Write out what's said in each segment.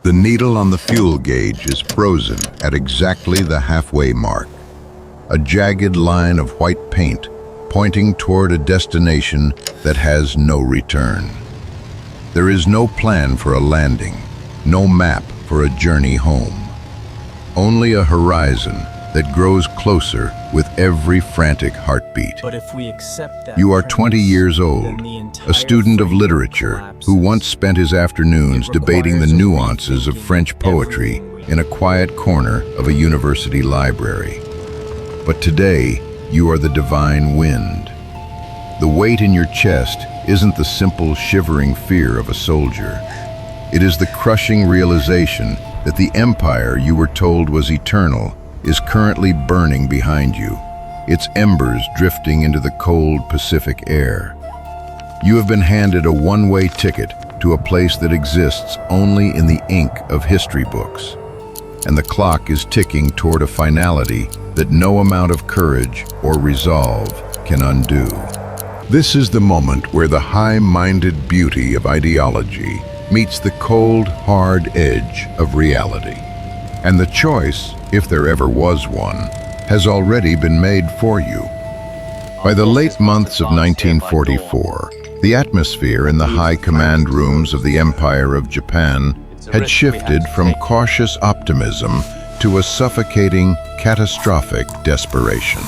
The needle on the fuel gauge is frozen at exactly the halfway mark. A jagged line of white paint pointing toward a destination that has no return. There is no plan for a landing, no map for a journey home. Only a horizon that grows closer with every frantic heartbeat. But if we accept that You are premise, 20 years old, then the entire a student of framework literature collapses. who once spent his afternoons It debating the requires a nuances of rethinking French poetry everything we in a quiet corner of a university library. But today, you are the divine wind. The weight in your chest isn't the simple shivering fear of a soldier. It is the crushing realization that the empire you were told was eternal is currently burning behind you, its embers drifting into the cold Pacific air. You have been handed a one-way ticket to a place that exists only in the ink of history books, and the clock is ticking toward a finality that no amount of courage or resolve can undo. This is the moment where the high-minded beauty of ideology meets the cold, hard edge of reality. And the choice, if there ever was one, has already been made for you. By the late months of 1944, the atmosphere in the high command rooms of the Empire of Japan had shifted from cautious optimism to a suffocating, catastrophic desperation.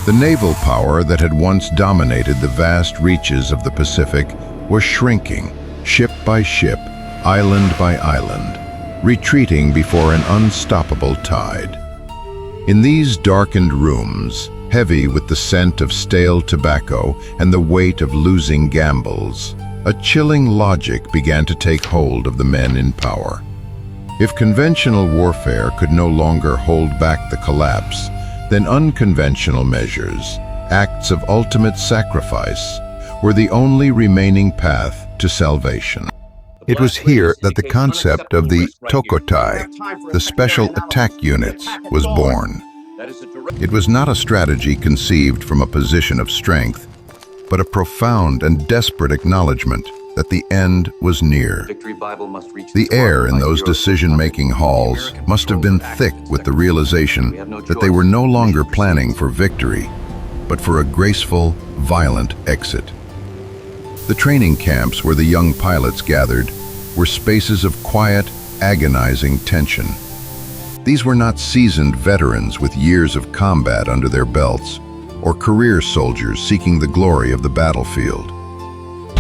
The naval power that had once dominated the vast reaches of the Pacific was shrinking, ship by ship, island by island, retreating before an unstoppable tide. In these darkened rooms, heavy with the scent of stale tobacco and the weight of losing gambles, a chilling logic began to take hold of the men in power. If conventional warfare could no longer hold back the collapse, then unconventional measures, acts of ultimate sacrifice, were the only remaining path to salvation. It was here that the concept of the Tokkotai, the special attack units, was born. It was not a strategy conceived from a position of strength, but a profound and desperate acknowledgement that the end was near. The air in those decision-making halls must have been thick with the realization that they were no longer planning for victory, but for a graceful, violent exit. The training camps where the young pilots gathered were spaces of quiet, agonizing tension. These were not seasoned veterans with years of combat under their belts, or career soldiers seeking the glory of the battlefield.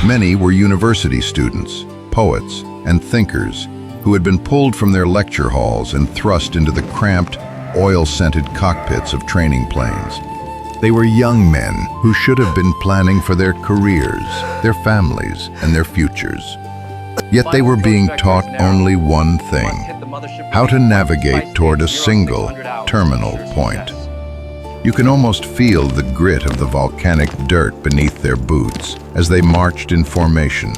Many were university students, poets, and thinkers who had been pulled from their lecture halls and thrust into the cramped, oil-scented cockpits of training planes. They were young men who should have been planning for their careers, their families, and their futures. Yet they were being taught only one thing: how to navigate toward a single, terminal point. You can almost feel the grit of the volcanic dirt beneath their boots as they marched in formation,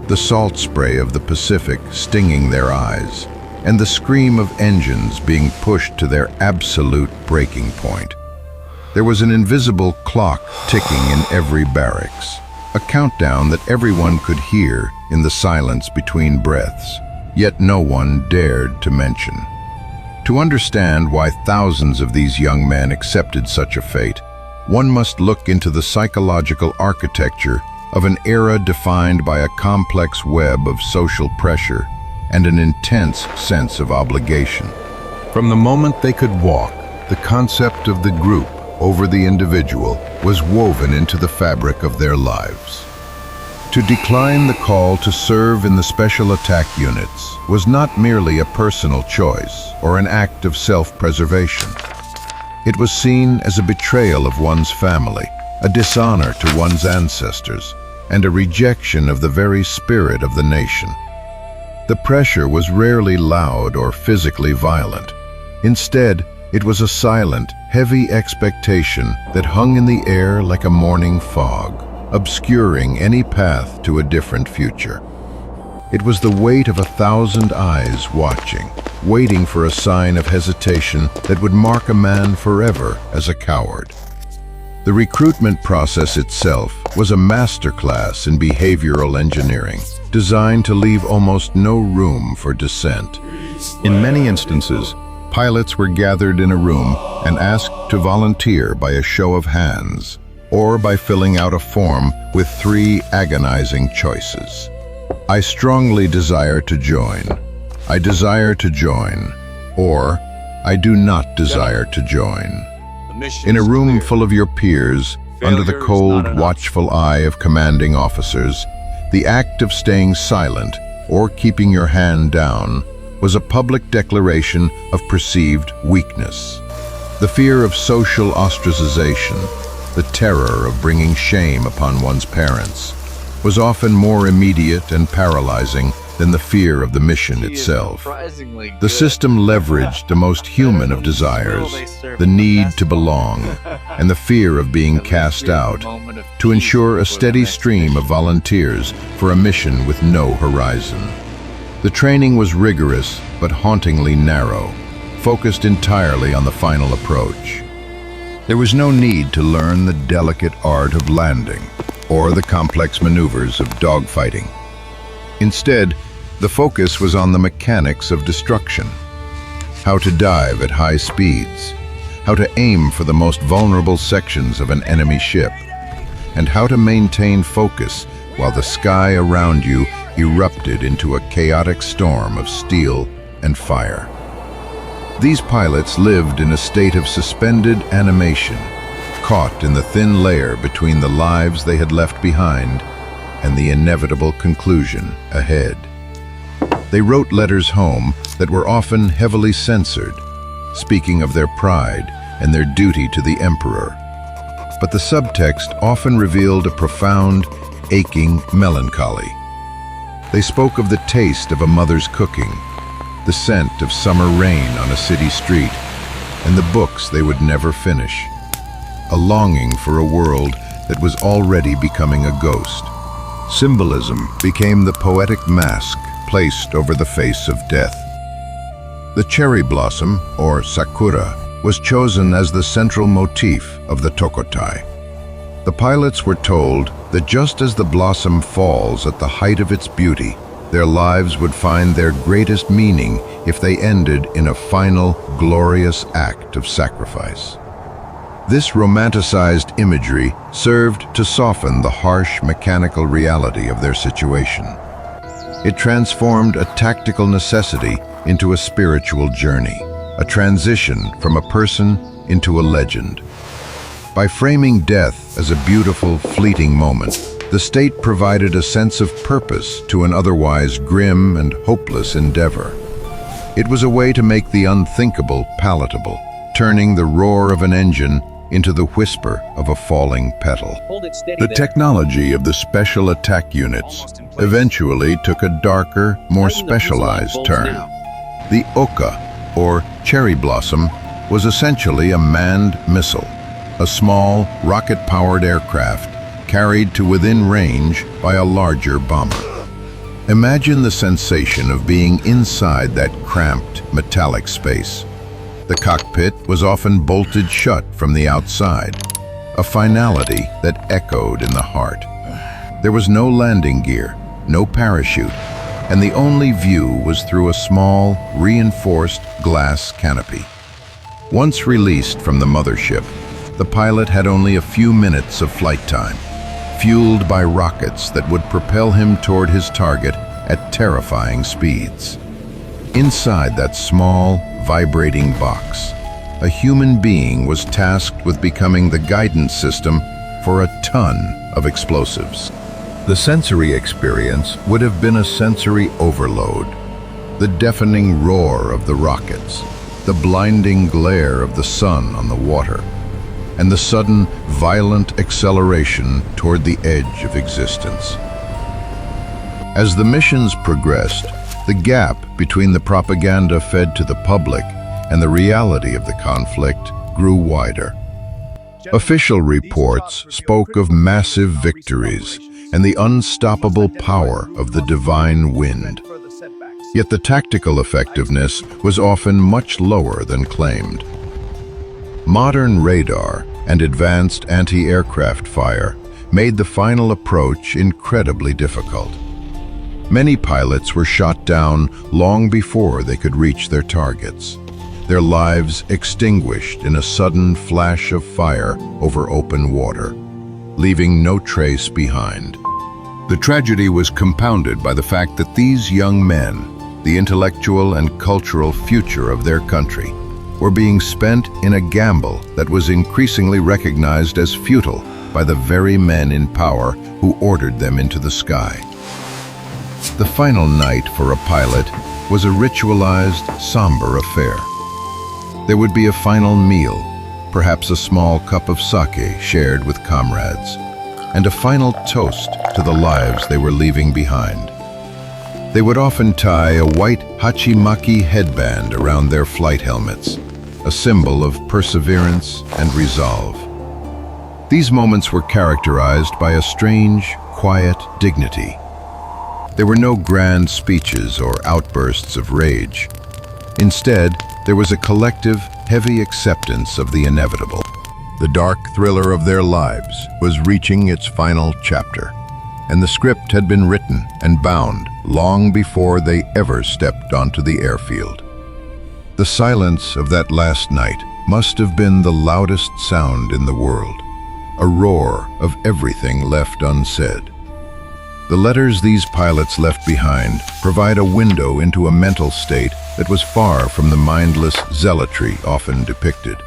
the salt spray of the Pacific stinging their eyes, and the scream of engines being pushed to their absolute breaking point. There was an invisible clock ticking in every barracks, a countdown that everyone could hear in the silence between breaths, yet no one dared to mention. To understand why thousands of these young men accepted such a fate, one must look into the psychological architecture of an era defined by a complex web of social pressure and an intense sense of obligation. From the moment they could walk, the concept of the group over the individual was woven into the fabric of their lives. To decline the call to serve in the special attack units was not merely a personal choice or an act of self-preservation. It was seen as a betrayal of one's family, a dishonor to one's ancestors, and a rejection of the very spirit of the nation. The pressure was rarely loud or physically violent. Instead, it was a silent, heavy expectation that hung in the air like a morning fog, obscuring any path to a different future. It was the weight of 1,000 eyes watching, waiting for a sign of hesitation that would mark a man forever as a coward. The recruitment process itself was a masterclass in behavioral engineering, designed to leave almost no room for dissent. In many instances, pilots were gathered in a room and asked to volunteer by a show of hands, or by filling out a form with 3 agonizing choices. I strongly desire to join, I desire to join, or I do not desire to join. In a room full of your peers, under the cold, watchful eye of commanding officers, the act of staying silent or keeping your hand down was a public declaration of perceived weakness. The fear of social ostracization, the terror of bringing shame upon one's parents, was often more immediate and paralyzing than the fear of the mission itself. The system leveraged the most human of desires, the need to belong, and the fear of being cast out, to ensure a steady stream of volunteers for a mission with no horizon. The training was rigorous but hauntingly narrow, focused entirely on the final approach. There was no need to learn the delicate art of landing or the complex maneuvers of dogfighting. Instead, the focus was on the mechanics of destruction. How to dive at high speeds, how to aim for the most vulnerable sections of an enemy ship, and how to maintain focus while the sky around you erupted into a chaotic storm of steel and fire. These pilots lived in a state of suspended animation, caught in the thin layer between the lives they had left behind and the inevitable conclusion ahead. They wrote letters home that were often heavily censored, speaking of their pride and their duty to the emperor. But the subtext often revealed a profound, aching melancholy. They spoke of the taste of a mother's cooking, the scent of summer rain on a city street, and the books they would never finish. A longing for a world that was already becoming a ghost. Symbolism became the poetic mask placed over the face of death. The cherry blossom, or sakura, was chosen as the central motif of the Tokkotai. The pilots were told that just as the blossom falls at the height of its beauty, their lives would find their greatest meaning if they ended in a final, glorious act of sacrifice. This romanticized imagery served to soften the harsh mechanical reality of their situation. It transformed a tactical necessity into a spiritual journey, a transition from a person into a legend. By framing death as a beautiful, fleeting moment, the state provided a sense of purpose to an otherwise grim and hopeless endeavor. It was a way to make the unthinkable palatable, turning the roar of an engine into the whisper of a falling petal. The technology of the special attack units eventually took a darker, more specialized turn. The Ohka, or cherry blossom, was essentially a manned missile, a small, rocket-powered aircraft carried to within range by a larger bomber. Imagine the sensation of being inside that cramped, metallic space. The cockpit was often bolted shut from the outside, a finality that echoed in the heart. There was no landing gear, no parachute, and the only view was through a small, reinforced glass canopy. Once released from the mothership, the pilot had only a few minutes of flight time, fueled by rockets that would propel him toward his target at terrifying speeds. Inside that small, vibrating box, a human being was tasked with becoming the guidance system for a ton of explosives. The sensory experience would have been a sensory overload. The deafening roar of the rockets, the blinding glare of the sun on the water, and the sudden, violent acceleration toward the edge of existence. As the missions progressed, the gap between the propaganda fed to the public and the reality of the conflict grew wider. Official reports spoke of massive victories and the unstoppable power of the divine wind. Yet the tactical effectiveness was often much lower than claimed. Modern radar, and advanced anti-aircraft fire made the final approach incredibly difficult. Many pilots were shot down long before they could reach their targets, their lives extinguished in a sudden flash of fire over open water, leaving no trace behind. The tragedy was compounded by the fact that these young men, the intellectual and cultural future of their country, were being spent in a gamble that was increasingly recognized as futile by the very men in power who ordered them into the sky. The final night for a pilot was a ritualized, somber affair. There would be a final meal, perhaps a small cup of sake shared with comrades, and a final toast to the lives they were leaving behind. They would often tie a white hachimaki headband around their flight helmets, a symbol of perseverance and resolve. These moments were characterized by a strange, quiet dignity. There were no grand speeches or outbursts of rage. Instead, there was a collective, heavy acceptance of the inevitable. The dark thriller of their lives was reaching its final chapter, and the script had been written and bound long before they ever stepped onto the airfield. The silence of that last night must have been the loudest sound in the world, a roar of everything left unsaid. The letters these pilots left behind provide a window into a mental state that was far from the mindless zealotry often depicted.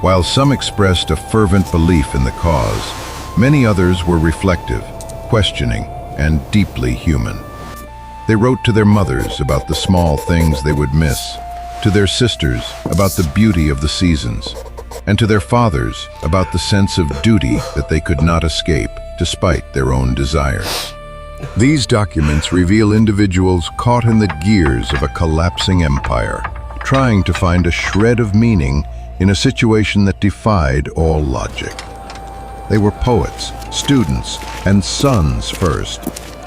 While some expressed a fervent belief in the cause, many others were reflective, questioning, and deeply human. They wrote to their mothers about the small things they would miss, to their sisters about the beauty of the seasons, and to their fathers about the sense of duty that they could not escape despite their own desires. These documents reveal individuals caught in the gears of a collapsing empire, trying to find a shred of meaning in a situation that defied all logic. They were poets, students, and sons first,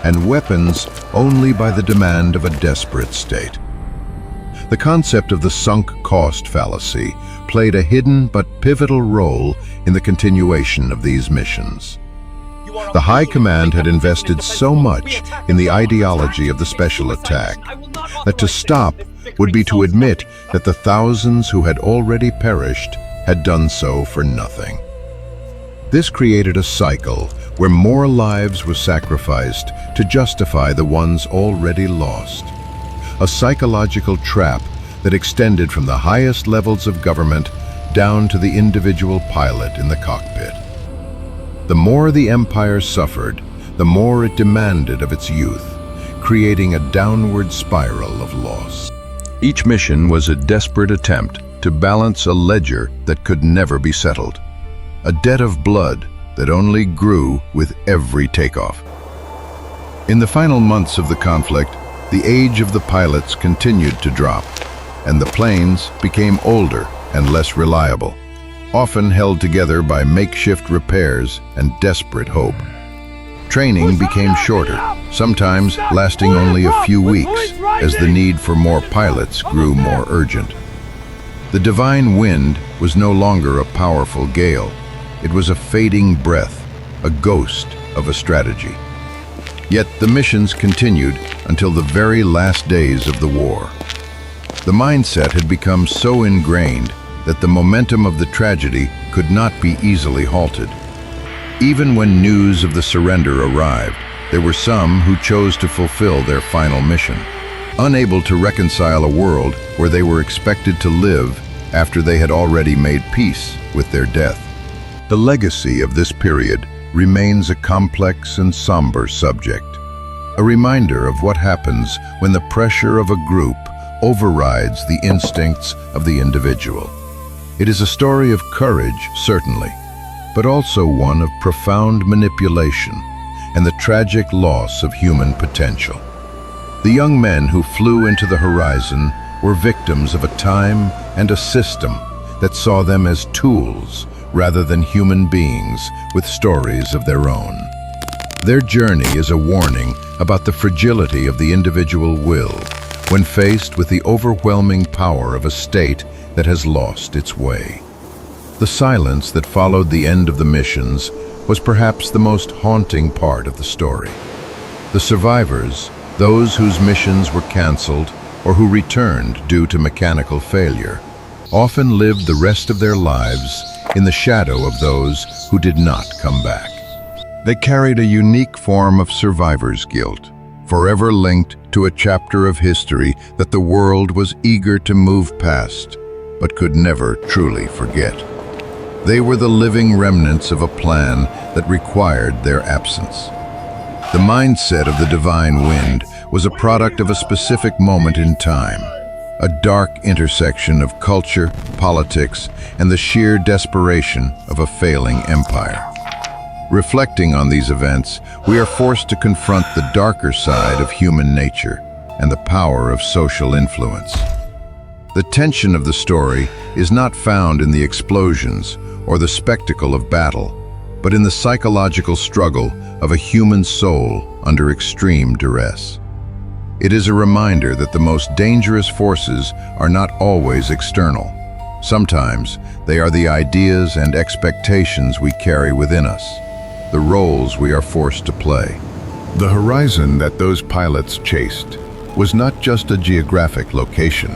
and weapons only by the demand of a desperate state. The concept of the sunk cost fallacy played a hidden but pivotal role in the continuation of these missions. The High Command had invested so much in the ideology of the special attack that to stop would be to admit that the thousands who had already perished had done so for nothing. This created a cycle where more lives were sacrificed to justify the ones already lost. A psychological trap that extended from the highest levels of government down to the individual pilot in the cockpit. The more the empire suffered, the more it demanded of its youth, creating a downward spiral of loss. Each mission was a desperate attempt to balance a ledger that could never be settled, a debt of blood that only grew with every takeoff. In the final months of the conflict, the age of the pilots continued to drop, and the planes became older and less reliable, often held together by makeshift repairs and desperate hope. Training became shorter, sometimes lasting only a few weeks, as the need for more pilots grew more urgent. The divine wind was no longer a powerful gale. It was a fading breath, a ghost of a strategy. Yet the missions continued until the very last days of the war. The mindset had become so ingrained that the momentum of the tragedy could not be easily halted. Even when news of the surrender arrived, there were some who chose to fulfill their final mission, unable to reconcile a world where they were expected to live after they had already made peace with their death. The legacy of this period remains a complex and somber subject, a reminder of what happens when the pressure of a group overrides the instincts of the individual. It is a story of courage, certainly, but also one of profound manipulation and the tragic loss of human potential. The young men who flew into the horizon were victims of a time and a system that saw them as tools rather than human beings with stories of their own. Their journey is a warning about the fragility of the individual will when faced with the overwhelming power of a state that has lost its way. The silence that followed the end of the missions was perhaps the most haunting part of the story. The survivors, those whose missions were canceled or who returned due to mechanical failure, often lived the rest of their lives in the shadow of those who did not come back. They carried a unique form of survivor's guilt, forever linked to a chapter of history that the world was eager to move past, but could never truly forget. They were the living remnants of a plan that required their absence. The mindset of the Divine Wind was a product of a specific moment in time, a dark intersection of culture, politics, and the sheer desperation of a failing empire. Reflecting on these events, we are forced to confront the darker side of human nature and the power of social influence. The tension of the story is not found in the explosions or the spectacle of battle, but in the psychological struggle of a human soul under extreme duress. It is a reminder that the most dangerous forces are not always external. Sometimes they are the ideas and expectations we carry within us, the roles we are forced to play. The horizon that those pilots chased was not just a geographic location.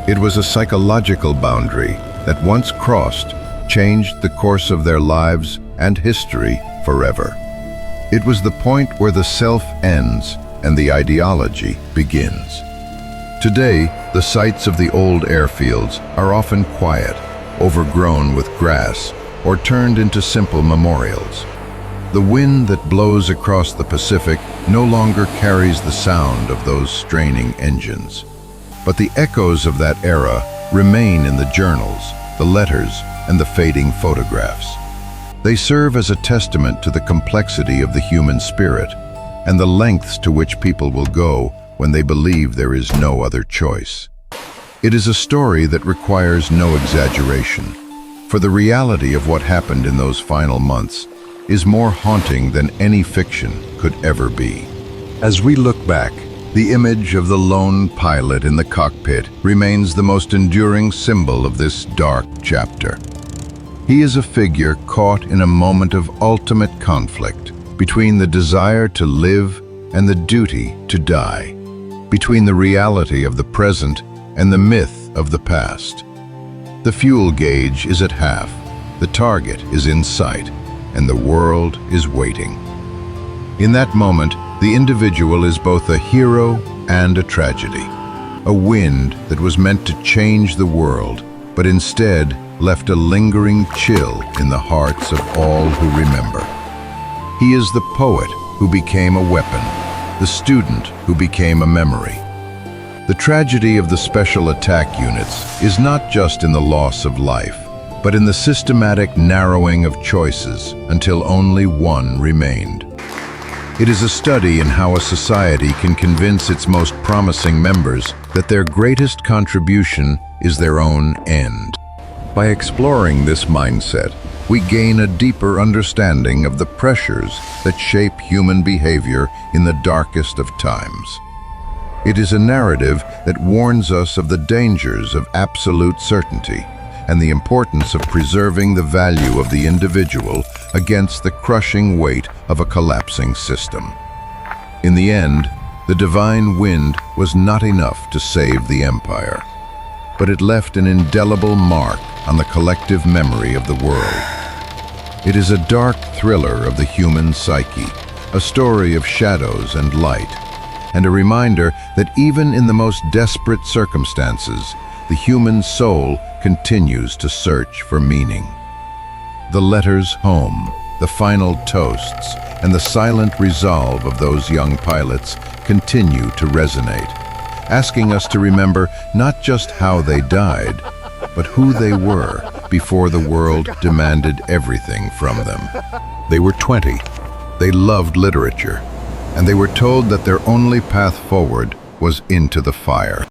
It was a psychological boundary that, once crossed, changed the course of their lives and history forever. It was the point where the self ends and the ideology begins. Today, the sites of the old airfields are often quiet, overgrown with grass, or turned into simple memorials. The wind that blows across the Pacific no longer carries the sound of those straining engines. But the echoes of that era remain in the journals, the letters, and the fading photographs. They serve as a testament to the complexity of the human spirit and the lengths to which people will go when they believe there is no other choice. It is a story that requires no exaggeration, for the reality of what happened in those final months is more haunting than any fiction could ever be. As we look back, the image of the lone pilot in the cockpit remains the most enduring symbol of this dark chapter. He is a figure caught in a moment of ultimate conflict between the desire to live and the duty to die, between the reality of the present and the myth of the past. The fuel gauge is at half, the target is in sight, and the world is waiting. In that moment, the individual is both a hero and a tragedy, a wind that was meant to change the world, but instead left a lingering chill in the hearts of all who remember. He is the poet who became a weapon, the student who became a memory. The tragedy of the special attack units is not just in the loss of life, but in the systematic narrowing of choices until only one remained. It is a study in how a society can convince its most promising members that their greatest contribution is their own end. By exploring this mindset, we gain a deeper understanding of the pressures that shape human behavior in the darkest of times. It is a narrative that warns us of the dangers of absolute certainty and the importance of preserving the value of the individual against the crushing weight of a collapsing system. In the end, the divine wind was not enough to save the empire, but it left an indelible mark on the collective memory of the world. It is a dark thriller of the human psyche, a story of shadows and light, and a reminder that even in the most desperate circumstances, the human soul continues to search for meaning. The letters home, the final toasts, and the silent resolve of those young pilots continue to resonate, asking us to remember not just how they died, but who they were before the world demanded everything from them. They were 20. They loved literature, and they were told that their only path forward was into the fire.